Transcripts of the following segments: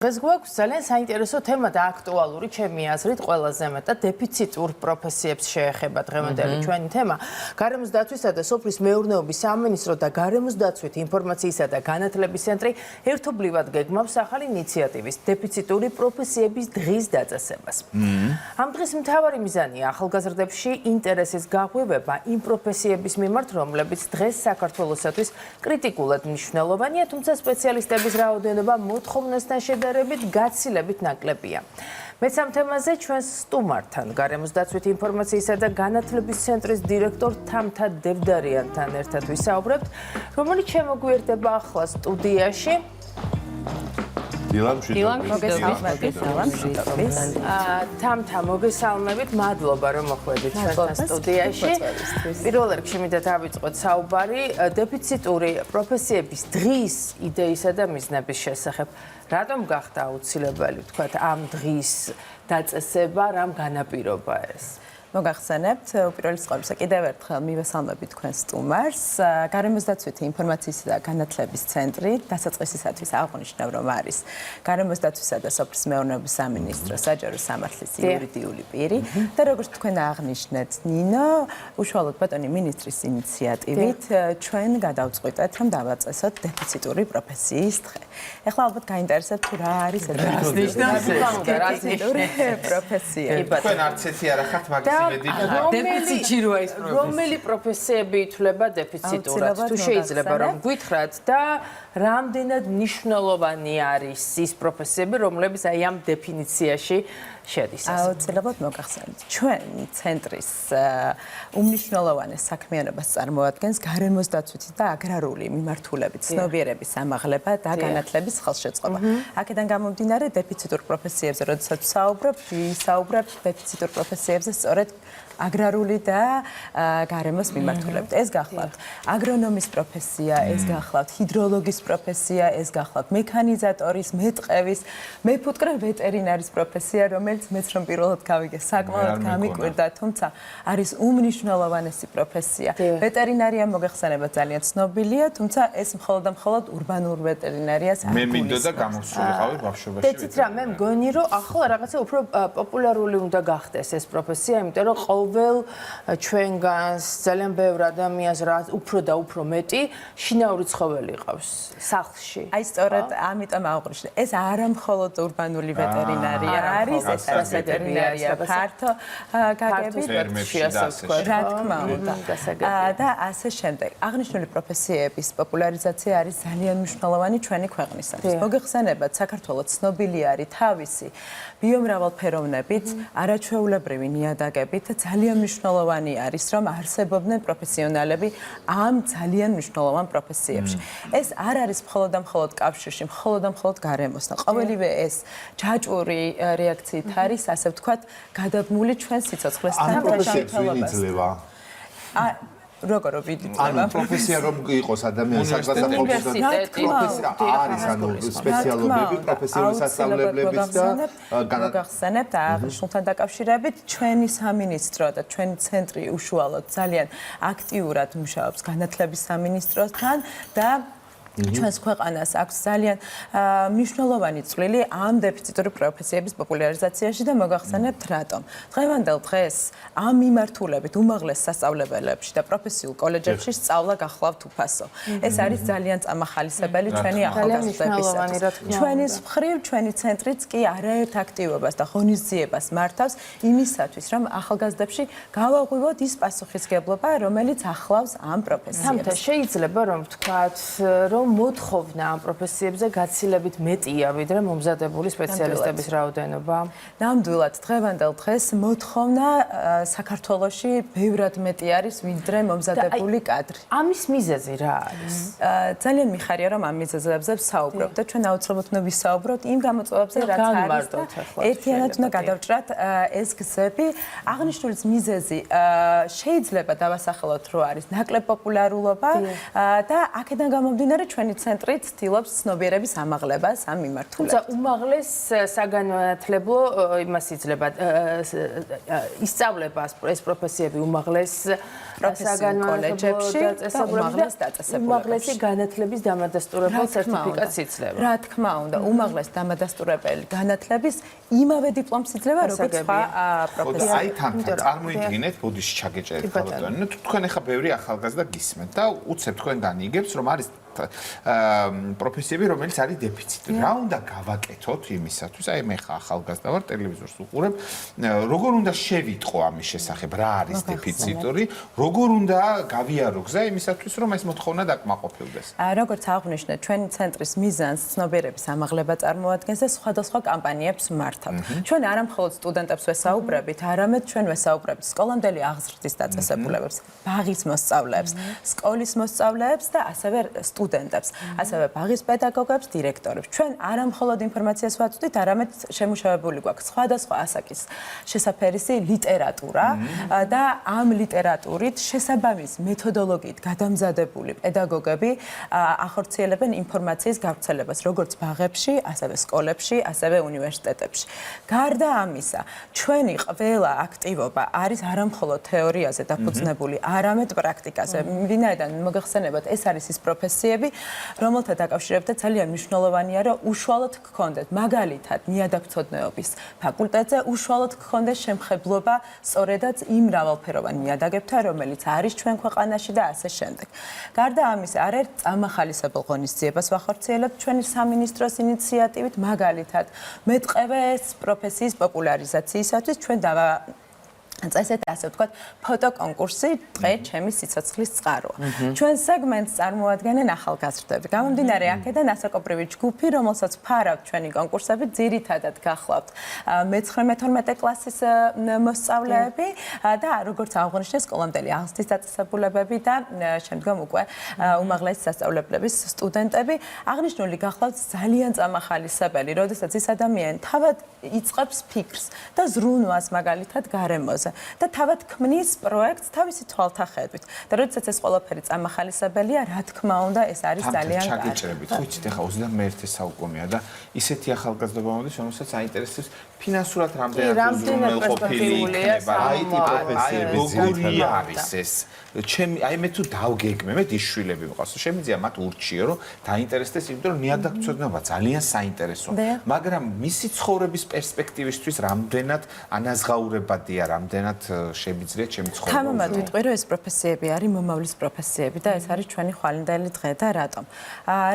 დღეს გვაქვს ძალიან საინტერესო თემა და აქტუალური ჩემი აზრით ყველაზე მეტად დეფიციტურ პროფესიებს შეეხება დღევანდელი ჩვენი თემა. გარემოს დაცვისა და სოფლის მეურნეობის სამინისტრო და გარემოს დაცვით ინფორმაციისა და განათლების ცენტრი ერთობლივად გეგმავს ახალი ინიციატივის დეფიციტური პროფესიების დღის დაწესებას. ამ დღის მთავარი მიზანია ახალგაზრდებში ინტერესის გაღვივება იმ პროფესიების მიმართ, რომლებიც დღეს საქართველოსათვის კრიტიკულად მნიშვნელოვანია, თუმცა სპეციალისტების რაოდენობა მოთხოვნასთან შედარებით გაცილებით ნაკლებია. მეც ამ თემაზე ჩვენს სტუმართან, გარემოს დაცვით ინფორმაციისა და განათლების ცენტრის დირექტორ თამთა დევდარიანთან ერთად ვისაუბრებთ, რომელიც შემოგვიერთდება ახლა სტუდიაში. თამთა, მოგესალმებით, მადლობა რომ მოხვედით ჩვენთან სტუდიაში. პირველ რიგში მინდა დავიწყოთ საუბარი დეფიციტური პროფესიების დღის იდეისა და მიზნების შესახებ. რატომ გახდა აუცილებელი თქვათ ამ დღის დაწესება, რამ განაპირობა ეს? მოგახსენებთ, უპირველეს ყოვლისა კიდევ ერთხელ მივესალმებით თქვენ სტუმარს. გარემოს დაცვითი ინფორმაციისა და განათლების ცენტრი დასაწყისისათვის აღნიშნავ, რომ არის გარემოს დაცვისა და სოფლის მეურნეობის სამინისტროს საჯარო სამართლის იურიდიული პირი და როგორც თქვენ აღნიშნეთ, ნინო, უშუალოდ ბატონი მინისტრის ინიციატივით ჩვენ გადავწყვიტეთ, რომ დავაწესოთ დეფიციტური პროფესიის დღე. ეხლა ალბათ გაინტერესებთ თუ რა არის ეს დეფიციტური პროფესია. თქვენ არც ერთი არა ხართ მაგის რომელი პროფესიები ითვლება დეფიციტურად? თუ შეიძლება რომ გითხრათ და რამდენად მნიშვნელოვანი არის ის პროფესიები, რომლებიც აი ამ დეფინიციაში შედის? აუცილებლად მოგახსენებთ. ჩვენი ცენტრის უმნიშვნელოვანეს საქმიანობას წარმოადგენს გარემოს დაცვითი და აგრარული მიმართულებით ცნობიერების ამაღლება და განათლების ხელშეწყობა. აქედან გამომდინარე დეფიციტურ პროფესიებზე, როდესაც ვისაუბრებთ დეფიციტურ პროფესიებზე, სწორედ აგრარული და გარემოს მიმართულებით. ეს გახლავთ აგრონომის პროფესია, ეს გახლავთ ჰიდროლოგის პროფესია, ეს გახლავთ მექანიზატორის, მეტყევის, მეფუტკრე ვეტერინარის პროფესია, რომელიც მეც რომ პირველად გავიგე, საკმაოდ გამიკვირდა, თუმცა არის უმნიშვნელოვანესი პროფესია. ვეტერინარია მოგეხსენებათ ძალიან ცნობილია, თუმცა ეს მხოლოდ და მხოლოდ ურბანულ ვეტერინარიას არ მე მინდოდა გამოსულიყავი ბავშვობაში. დეცით რა, მე მგონი რომ ახლა რაღაცა უფრო პოპულარული უნდა გახდეს ეს პროფესია, იმიტომ რომ ყოველ ჩვენგანს ძალიან ბევრ ადამიანს რა უფრო და უფრო მეტი შინაური ცხოველი ყავს სახლში. აი სწორედ ამიტომ აღვნიშნე. ეს არა მხოლოდ ურბანული ვეტერინარია არის, ეს ვეტერინარია ფართო გაგებით, რა თქმა უნდა. და ასე შემდეგ. აღნიშნული პროფესიების პოპულარიზაცია არის ძალიან მნიშვნელოვანი ჩვენი ქვეყნისათვის. მოგეხსენებათ, საქართველოს ცნობილი არის თავისი ბიომრავალფეროვნებით, არაჩვეულებრივი ნიადაგებით და ძალიან მნიშვნელოვანი არის, რომ არსებობდნენ პროფესიონალები ამ ძალიან მნიშვნელოვან პროფესიებში. ეს არ არის მხოლოდ და მხოლოდ კავშირში, მხოლოდ და მხოლოდ გარემოსთან. ყოველივე ეს ჯაჭვური რეაქციით არის, ასე ვთქვათ, გადაბმული ჩვენ სიცოცხლესთან და შემთხვევაში. როგორ ვიდით? ანუ პროფესია რომ იყოს ადამიანის საგაზაფხულოს პროფესია არის, ანუ სპეციალობები, პროფესიული სასწავლებლებიც და გახსენებთ აღნიშნულთან დაკავშირებით ჩვენი სამინისტრო და ჩვენი ცენტრი უშუალოდ ძალიან აქტიურად მუშაობს განათლების სამინისტროსთან და ჩვენს ქვეყანას აქვს ძალიან მნიშვნელოვანი წვლილი ამ დეფიციტური პროფესიების პოპულარიზაციაში და მოგახსენებთ რატომ. დღევანდელ დღეს ამ მიმართულებით უმაღლეს სასწავლებელებში და პროფესიულ კოლეჯებში სწავლა გახლავთ უფასო. ეს არის ძალიან წამახალისებელი ჩვენი ახალგაზრდებისათვის. ჩვენის მხრივ ჩვენი ცენტრიც კი არაერთ აქტივობას და ღონისძიებას მართავს იმისათვის, რომ ახალგაზრდებში გავაღვივოთ ის პასუხისგებლობა, რომელიც ახლავს ამ პროფესიებს. თამთა, შეიძლება რომ ვთქვათ, რომ მოთხოვნა ამ პროფესიებზე გაცილებით მეტია, ვიდრე მომზადებული სპეციალისტების რაოდენობა. ნამდვილად, დღევანდელ დღეს მოთხოვნა საქართველოში ბევრად მეტი არის, ვიდრე მომზადებული კადრი. ამის მიზეზი რა არის? ძალიან მიხარია, რომ ამ მიზეზებზე ვსაუბრობ და ჩვენ აუცილებლად უნდა ვისაუბროთ იმ გამოწვევებზე, რაც არის და ერთიანად უნდა გადავჭრათ ეს გზები. აღნიშნულის მიზეზი შეიძლება დავასახელოთ, რომ არის ნაკლებ პოპულარულობა და აქედან გამომდინარე ჩვენი ცენტრი ცდილობს ცნობიერების ამაღლებას ამ მიმართულებით. თუმცა უმაღლეს საგანმანათლებლო იმას იძლება ისწავლება ეს პროფესიები უმაღლეს კოლეჯებში და უმაღლეს დაწესებულებებში. უმაღლესი განათლების დამადასტურებელ სერტიფიკატს იძლევა. რა თქმა უნდა, უმაღლეს დამადასტურებელი განათლების იმავე დიპლომს იძლევა, როგორც სხვა პროფესია. აი თან წარმოიდგინეთ, ბოდიში ჩაგეჭერეთ ხალხთან. ნუ თქვენ ახლა ბევრი ახალგაზრდა გისმენთ და უცებ თქვენგან იგებს, რომ არის პროფესიები, რომელიც არის დეფიციტი. რა უნდა გავაკეთოთ იმისათვის? აი მე ხა ახალგაზრდა ვარ, ტელევიზორს უყურებ. როგორ უნდა შევიტყო ამის შესახებ, რა არის დეფიციტური? როგორ უნდა გავიარო გზა იმისათვის, რომ ეს მოთხოვნა დაკმაყოფილდეს? როგორც აღვნიშნეთ, ჩვენი ცენტრის მიზანს ცნობიერების ამაღლება წარმოადგენს და სხვადასხვა კამპანიებს მართავთ. ჩვენ არა მხოლოდ სტუდენტებს ვესაუბრებით, არამედ ჩვენ ვესაუბრებით სკოლამდელი აღზრდის დაწესებულებებს, ბაღის მოსწავლეებს, სკოლის მოსწავლეებს და ასევე სტუდენტებს, ასევე ბაღის პედაგოგებს, დირექტორებს. ჩვენ არა მხოლოდ ინფორმაციას ვაწვდით, არამედ შემუშავებული გვაქვს სხვადასხვა ასაკის შესაფერისი ლიტერატურა და ამ ლიტერატურით შესაბამის მეთოდოლოგიით გადამზადებული პედაგოგები ახორციელებენ ინფორმაციის გავრცელებას, როგორც ბაღებში, ასევე სკოლებში, ასევე უნივერსიტეტებში. გარდა ამისა, ჩვენი ყველა აქტივობა არის არა მხოლოდ თეორიაზე დაფუძნებული, არამედ პრაქტიკაზე. ვინაიდან მოგეხსენებათ, ეს არის ის პროფესიები, რომელთა დაკავშირებთან ძალიან მნიშვნელოვანია, რომ უშუალოდ გქონდეთ, მაგალითად, ნიადაგთმცოდნეობის ფაკულტეტზე უშუალოდ გქონდეს შემხებლობა სწორედაც იმ მრავალფეროვან ნიადაგებთან, რომელიც არის ჩვენ ქვეყანაში და ასე შემდეგ. გარდა ამისა, არაერთ წამახალისებელ ღონისძიებას ვახორციელებთ ჩვენი სამინისტროს ინიციატივით, მაგალითად, მეტყევეს პროფესიის პოპულარიზაციისათვის ჩვენ წესეთ ასე ვთქვათ, ფოტოკონკურსი დღე ჩემი სიცოცხლის წყაროა. ჩვენ სეგმენტს წარმოადგენენ ახალგაზრდები. გამომდინარე აქედან ასაკობრივი ჯგუფი, რომელსაც ფარავთ ჩვენი კონკურსები, ძირითადად გახლავთ მე-12 კლასის მოსწავლეები და როგორც აღვნიშნეთ, სკოლამდელი აღზრდის დაწესებულებები და შემდგომ უკვე უმაღლესი სასწავლებლების სტუდენტები. აღნიშნული გახლავთ ძალიან წამახალისებელი, როდესაც ეს ადამიანი თავად იწყებს ფიქრს და ზრუნვას მაგალითად გარემოზე. და თავად ქმნის პროექტს თავისი თვალთახედვით. და როდესაც ეს ყველაფერი წამახალისებელია, რა თქმა უნდა, ეს არის ძალიან კარგი. ჩაგეჭრებით, ხო იცით, ახლა 21 საუკუნეა და ისეთი ახალგაზრდობა მოდის, რომელსაც აინტერესებს ფინანსურად რამდენად უზრუნველყოფილი იქნება. IT პროფესიები როგორი არის ეს? აი მე თუ დავგეგმე, მე დიშვილები მყავს. შემიძლია მათ ურჩიო, რომ დაინტერესდეს, იმიტომ რომ ნიადაგთმცოდნეობა ძალიან საინტერესოა. მაგრამ მისი ცხოვრების პერსპექტივისთვის რამდენად ანაზღაურებადია, რამდენად შეგვიძლია ჩემი ცხოვრება. თამამად ვიტყვი, რომ ეს პროფესიები არის მომავლის პროფესიები და ეს არის ჩვენი ხვალინდელი დღე და რატომ?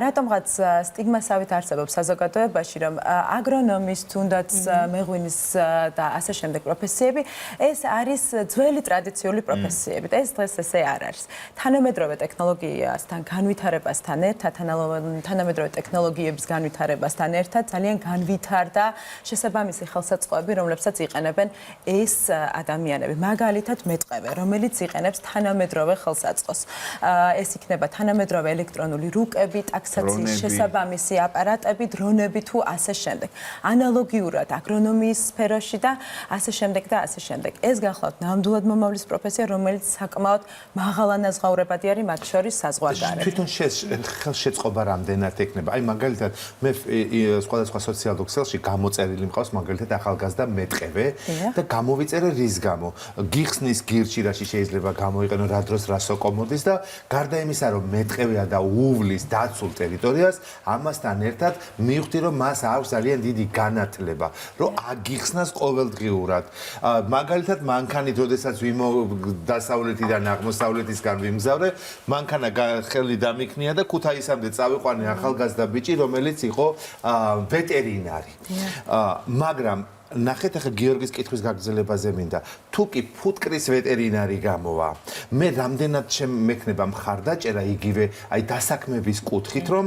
რატომღაც სტიგმასავით არსებობს საზოგადოებაში, რომ აგრონომის, თუნდაც მეღვინის და ასე შემდეგ პროფესიები, ეს არის ძველი ტრადიციული პროფესიები და ეს დღეს ესე არ არის. თანამედროვე ტექნოლოგიასთან განვითარებასთან ერთად, თანამედროვე ტექნოლოგიების განვითარებასთან ერთად ძალიან განვითარდა შესაბამისი ხელსაწყოები, რომლებსაც იყენებენ ეს ადამიანები. მაგალითად, მეტყევე, რომელიც იყენებს თანამედროვე ხელსაწყოს. ეს იქნება თანამედროვე ელექტრონული რუკები, ტაქსაციის შესაბამისი აპარატები, დრონები თუ ასე შემდეგ. ანალოგიურად აგრონომიის სფეროში და ასე შემდეგ და ასე შემდეგ. ეს გახლავთ ნამდვილად მომავლის პროფესია, რომელიც საკმაოდ მაღალ ანაზღაურებადი არის მათ შორის საზღვარგარეთ. თვითონ ხელშეწყობა რამდენად ექნება? აი მაგალითად მე სხვადასხვა სოციალურ ქსელში გამოწერილი მყავს მაგალითად ახალგაზრდა მეტყევე და გამოვიწერე რის გამო. გიხსნის გირჩი რაში შეიძლება გამოიყენო რა დროს რა სოკომოდის და გარდა იმისა რომ მეტყევია და უვლის დაცულ ტერიტორიას, ამასთან ერთად მივხვდი რომ მას აქვს ძალიან დიდი განათლება, რომ აგიხსნას ყოველდღიურად. მაგალითად მანქანით, როდესაც დასავლეთიდან აღმოსავლეთისგან ვიმგზავრე, მანქანა ხელი დამიქნია და ქუთაისამდე წავიყვანე ახალგაზრდა ბიჭი, რომელიც იყო ვეტერინარი. მაგრამ ნახეთ ახლა გიორგის კითხვის გაგრძელებაზე მინდა. თუ კი ფუტკრის ვეტერინარი გამოვა, მე რამდენად შემექნება მხარდაჭერა იგივე აი დასაქმების კუთხით, რომ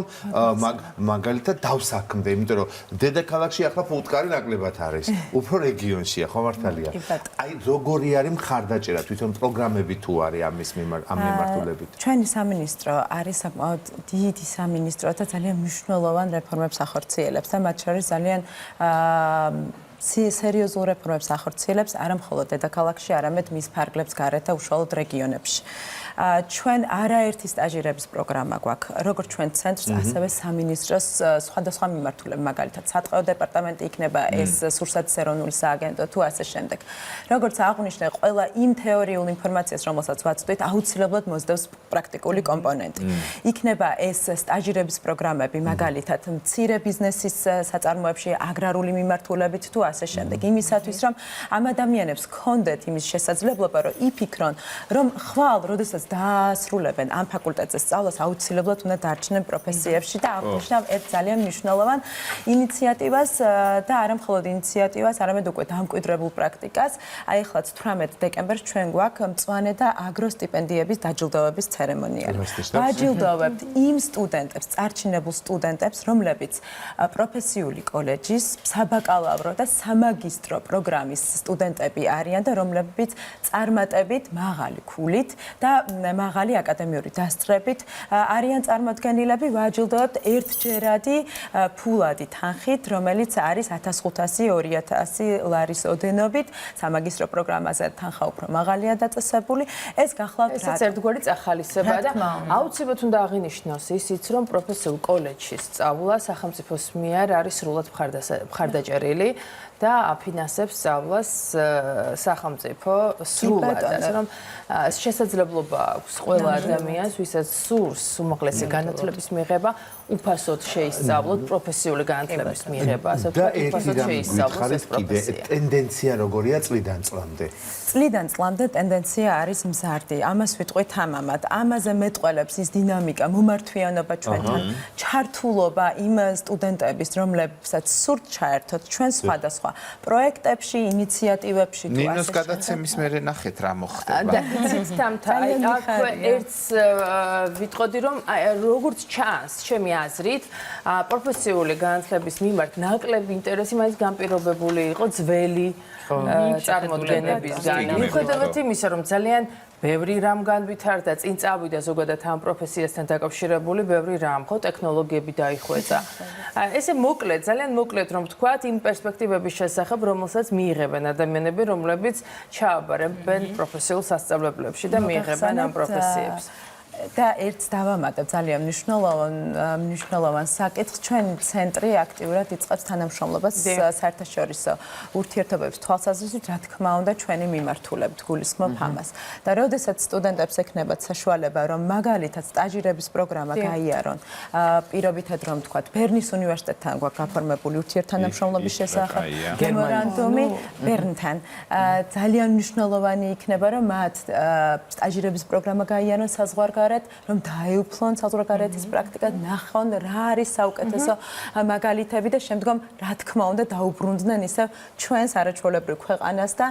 მაგალითად დავსაქმდე, იმიტომ რომ დედაქალაქში ახლა ფუტკარი ნაკლებად არის. უფრო რეგიონშია, ხო მართალია? აი როგორი არის მხარდაჭერა, თვითონ პროგრამები თუ არის ამ მიმართულებით? ჩვენი სამინისტრო არის საკმაოდ დიდი სამინისტრო და ძალიან მნიშვნელოვან რეფორმებს ახორციელებს და მათ შორის ძალიან სერიოზულ რეფორმებს ახორციელებს არა მხოლოდ დედაქალაქში, არამედ მის ფარგლებს გარეთ და უშუალოდ რეგიონებში. ჩვენ არაერთი სტაჟირების პროგრამა გვაქვს, როგორც ჩვენ ცენტრს, ასევე სამინისტროს სხვადასხვა მიმართულებით, მაგალითად, სატყეო დეპარტამენტი იქნება ეს სურსათის ეროვნული სააგენტო თუ ასე შემდეგ. როგორც აღვნიშნე, ყველა იმ თეორიულ ინფორმაციას, რომელსაც ვაწვდით, აუცილებლად მოსდევს პრაქტიკული კომპონენტი. იქნება ეს სტაჟირების პროგრამები, მაგალითად, მცირე ბიზნესის საწარმოებში, აგრარული მიმართულებით თუ ასე შემდეგ. იმისათვის, რომ ამ ადამიანებს ჰქონდეთ იმის შესაძლებლობა, რომ იფიქრონ, რომ ხვალ, როდესაც დაასრულებენ ამ ფაკულტეტზე სწავლას, აუცილებლად უნდა დარჩნენ პროფესიებში და აღვნიშნავ ერთ ძალიან მნიშვნელოვან ინიციატივას და არა მხოლოდ ინიციატივას, არამედ უკვე დამკვიდრებულ პრაქტიკას. აი ახლაც 18 დეკემბერს ჩვენ გვაქვს მწვანე და აგრო სტიპენდიების დაჯილდოების ცერემონია. ვაჯილდოვებთ იმ სტუდენტებს, წარჩინებულ სტუდენტებს, რომლებიც პროფესიული კოლეჯის, საბაკალავრო და სამაგისტრო პროგრამის სტუდენტები არიან და რომლებიც წარმატებით, მაღალი ქულით და მაღალი აკადემიური დასწრებით არიან წარმოდგენილები. ვაჯილდოვებთ ერთჯერადი ფულადი თანხით, რომელიც არის 1500-2000 ლარის ოდენობით. სამაგისტრო პროგრამაზე თანხა უფრო მაღალია დაწესებული. ეს გახლავთ რა. ეს ერთგვარი წახალისება და აუცილებლად უნდა აღინიშნოს ისიც, რომ პროფესიულ კოლეჯში სწავლა სახელმწიფოს მიერ არის სრულად მხარდაჭერილი და აფინანსებს სწავლას სახელმწიფო სრულად, ასე რომ შესაძლებლობა აქვს ყველა ადამიანს, ვისაც სურს უმაღლესი განათლების მიღება, უფასოდ შეისწავლოთ პროფესიული განათლების მიღება, ასე და ვთქვათ, უფასოდ შეისწავლოს ეს პროფესია. ტენდენცია როგორია წლიდან წლამდე? წლიდან წლამდე ტენდენცია არის მზარდი. ამას ვიტყვით ამამად. ამაზე მეტყველებს ის დინამიკა, მომართვიანობა ჩვენთან, ჩართულობა იმ სტუდენტების, რომლებსაც სურთ ჩაერთოთ ჩვენ სხვადასხვა პროექტებში, ინიციატივებში თუ ასე. ნინოს გადაცემის მერე ნახეთ რა მოხდება. დეფიციტთან აქვე ერთს ვიტყოდი, რომ როგორც ჩანს, ჩემი აზრით, პროფესიული განათლების მიმართ ნაკლები ინტერესი მაინც განპირობებული იყო ძველი წარმოდგენებისგან. მიუხედავად იმისა, რომ ძალიან ბევრი რამ განვითარდა, წინ წავიდა ზოგადად ამ პროფესიასთან დაკავშირებული ბევრი რამ, ხო, ტექნოლოგიები დაიხვეწა. ესე მოკლედ, ძალიან მოკლედ რომ ვთქვათ, იმ პერსპექტივების შესახებ, რომელსაც მიიღებენ ადამიანები, რომლებიც ჩააბარებენ პროფესიულ სასწავლებლებში და მიიღებენ ამ პროფესიებს. და ერთს დავამატებ ძალიან მნიშვნელოვან საკითხს. ჩვენი ცენტრი აქტიურად იწყებს თანამშრომლობას საერთაშორისო ურთიერთობების თვალსაზრისით, რა თქმა უნდა, ჩვენი მიმართულებით გულისხმობ ამას. და როდესაც სტუდენტებს ექნებათ საშუალება, რომ მაგალითად სტაჟირების პროგრამა გაიარონ, პირობითად რომ ვთქვათ, ბერნის უნივერსიტეტთან გვაქვს გაფორმებული ურთიერთთანამშრომლობის შესახებ მემორანდუმი ბერნთან. ძალიან მნიშვნელოვანი იქნება, რომ მათ სტაჟირების პროგრამა გაიარონ საზღვარგარეთ, რომ დაეუფლონ საზღვარგარეთის პრაქტიკად, ნახონ რა არის საუკეთესო მაგალითები და შემდგომ რა თქმა უნდა დაუბრუნდნენ ისევ ჩვენს არაჩვეულებრივ ქვეყანას და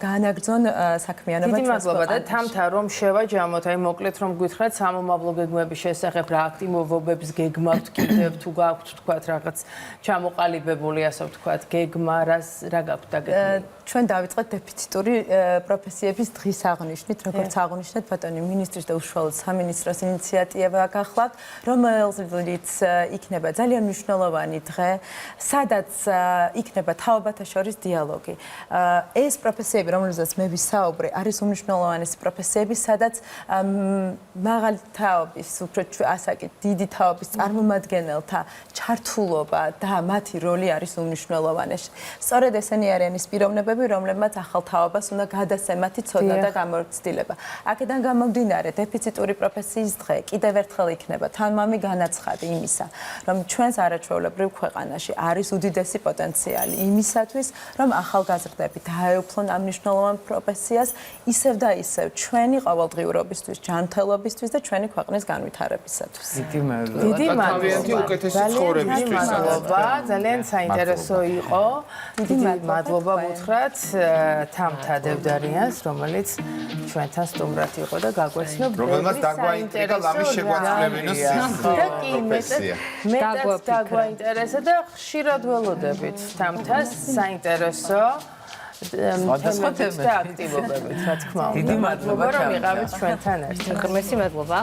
გაანაგრძონ საქმიანობა. დიდი მადლობა და თამთა რომ შევაჯამოთ, აი მოკლედ რომ გითხრათ სამომავლო გეგმების შესახებ რა აქტივობებს გეგმავთ კიდევ თუ გაქვთ თქვათ რაღაც ჩამოყალიბებული ასე ვთქვათ გეგმა რა გაქვთ დაგეგმილი? ჩვენ დავიწყეთ დეფიციტური პროფესიების დღის აღნიშვნით, როგორც აღნიშნეთ ბატონი მინისტრის და უშუალოდ სამინისტროს ინიციატივა გახლავთ, რომელიც იქნება ძალიან მნიშვნელოვანი დღე, სადაც იქნება თაობათა შორის დიალოგი. ეს პროფესიები, რომელზეც მე ვისაუბრე, არის უმნიშვნელოვანესი პროფესიები, სადაც მაღალი თაობის, უფრო ასაკით დიდი თაობის წარმომადგენელთა ჩართულობა და მათი როლი არის უმნიშვნელოვანესი. სწორედ ესენი არიან ის პიროვნებები, რომლებმაც ახალ თაობას უნდა გადასცემათი ცოდნა და გამოცდილება. აქედან გამომდინარე, დეფიციტური პროფესიის დღე კიდევ ერთხელ იქნება თანმამი განაცხადი იმისა, რომ ჩვენს არაჩვეულებრივ ქვეყანაში არის უდიდესი პოტენციალი იმისათვის, რომ ახალგაზრდები დაეუფლონ ამ მნიშვნელოვან პროფესიას ისევ და ისევ ჩვენი ყოველდღიურობისთვის, ჯანმრთელობისთვის და ჩვენი ქვეყნის განვითარებისათვის. დიდი მადლობა, ძალიან საინტერესო იყო. დიდი მადლობა გითხრათ თამთა დევდარიანს, რომელიც ჩვენთან სტუმრად იყო და გაგვესწრო რომელმაც დაგვაინტერესა ლამის შეგვაწმლებინოს პროფესია. მეტად დაგვაინტერესა და ხშირად ველოდებით თამთას საინტერესო თემებით და აქტივობებით, რა თქმა უნდა. დიდი მადლობა რომ იყავით ჩვენთან ერთად. ღმერთი მადლობა.